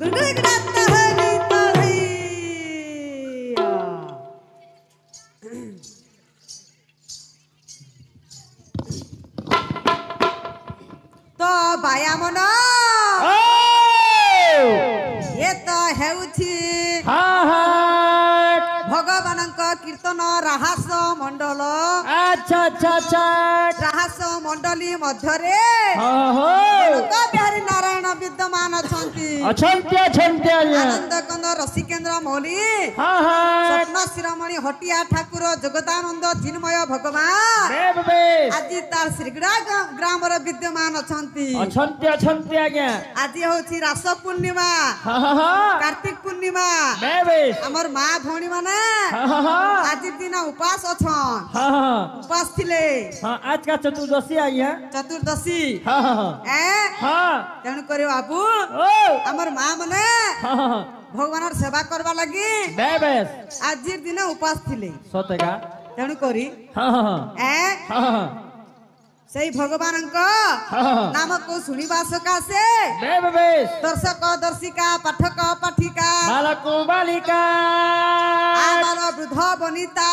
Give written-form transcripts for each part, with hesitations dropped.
तो बाया मन ये तो हेउछि भगवान कीर्तन राहस मंडल। अच्छा अच्छा अच्छा राहस मंडली मध्य बिहारी नारायण विद्यमान आनंद कंद रसिकेन्द्र मौली स्वप्न शिरोमणि हटिया ठाकुर जगदानंद चिन्मय भगवान आज तार श्रीगुड़ा ग्राम विद्यमान आज हूँ रास पूर्णिमा कार्तिक पूर्णिमा आमर माँ भौणी माने आज दिन उपास उपास थिले आज का चतुर्दशी आज्ञा चतुर्दशी तेणु कर बाबू आमर माँ मने भगवान सेवा करवा लगी आज दिन उपास थिले सतेगा तेणु करी से भगवान नाम को शुणा सकाशे दर्शक दर्शिका पाठक पाठिका बालक बालिका बाल वृद्ध बनिता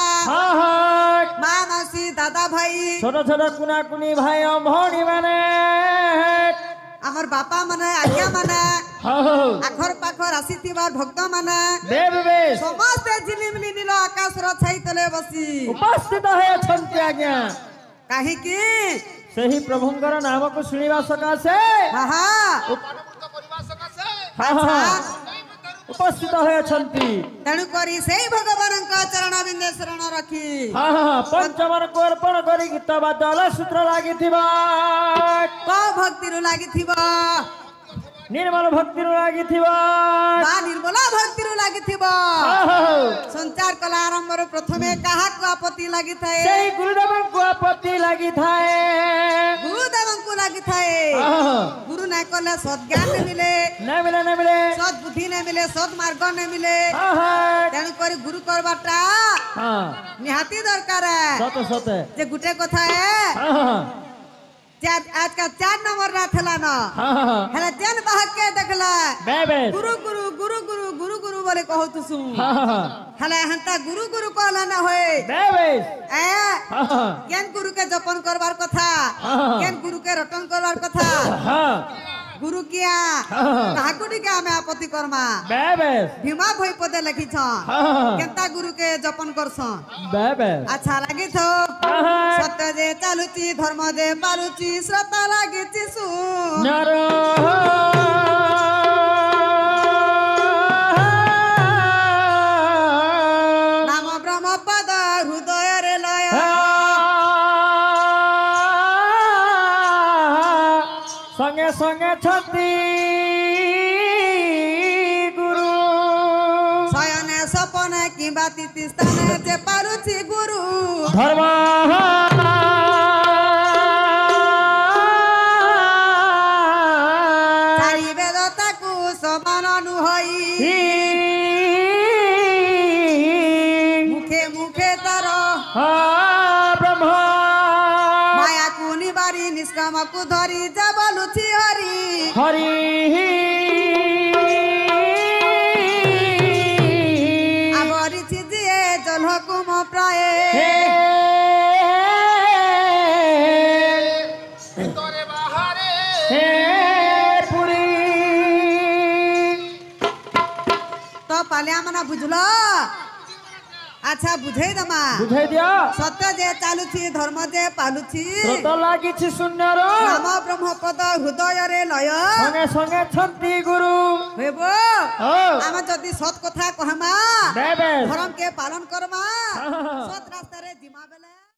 मानसी दादा भाई छोट छोट कुना कुनी भाई भौणी माने आमर बापा माने आज्ञा माने आखर पाखर आसी भक्त माने समस्त झिलिमिली नील आकाश छाई तले बसी उपस्थित है आज्ञा कहीं सही प्रभुंकर नाम को शुणा सकाशे उपस्थित तेणु करी से भगवान चरण बिंदे शरण रखी पंचमन को अर्पण करी गीत बादल सूत्र लगी भक्ति लगी निर्मल भक्ति लगी निर्मला भक्ति लगी संचार कला आरंभ प्रथमे कहा को आपत्ति लगी थाए गुरुदेव को आपत्ति लगी थाए गुरुदेव को लगी थाए गुरु नहीं कले सद्ज्ञान नहीं मिले नहीं मिले सद बुद्धि नहीं मिले सद मार्ग नहीं मिले तेणु कर गुरु करवाटा निहाती दरकार सत सत जे गुटे कथा है आज का 4 नंबर रात हला ना हला जन बहक के देखला गुरु गुरु गुरु गुरु गुरु गुरु बोले कहो तुसु हला हंता गुरु गुरु कहला ना होए केन गुरु के जपन करवार कथा केन गुरु के रटन करवार कथा गुरु किया काकुडी के हमें आपत्ति करमा भीमा भई पदे लिखी केनता गुरु के जपन करसन अच्छा लगी थो सत्य जे चालुची धर्म जे पारुची श्रद्धा लागी सुन नाम ब्रह्म पद हृदय रे लय संगे संगे छति गुरु शयने सपने किंबा तिथि स्थाने जे पारुछि गुरु धर्म चारि वेदता को समान नुहई मुखे मुखे तर ब्रह्म माया को निवारी निष्काम को धरी जबलुछि हरि हरि आवरिछि जिए जलकुम प्राय तो पालिया मना बुझलो अच्छा बुझे दमा बुझे दिया सत्य जे चालुछि धर्म जे पालुछि श्रोत लागिछि शून्य रो नाम ब्रह्म पद हृदय रे लय संगे संगे छंती गुरु हेबो आम जदि सत कथा कहमा धर्म के पालन करमा सत रास्ता रे जिमा बेले।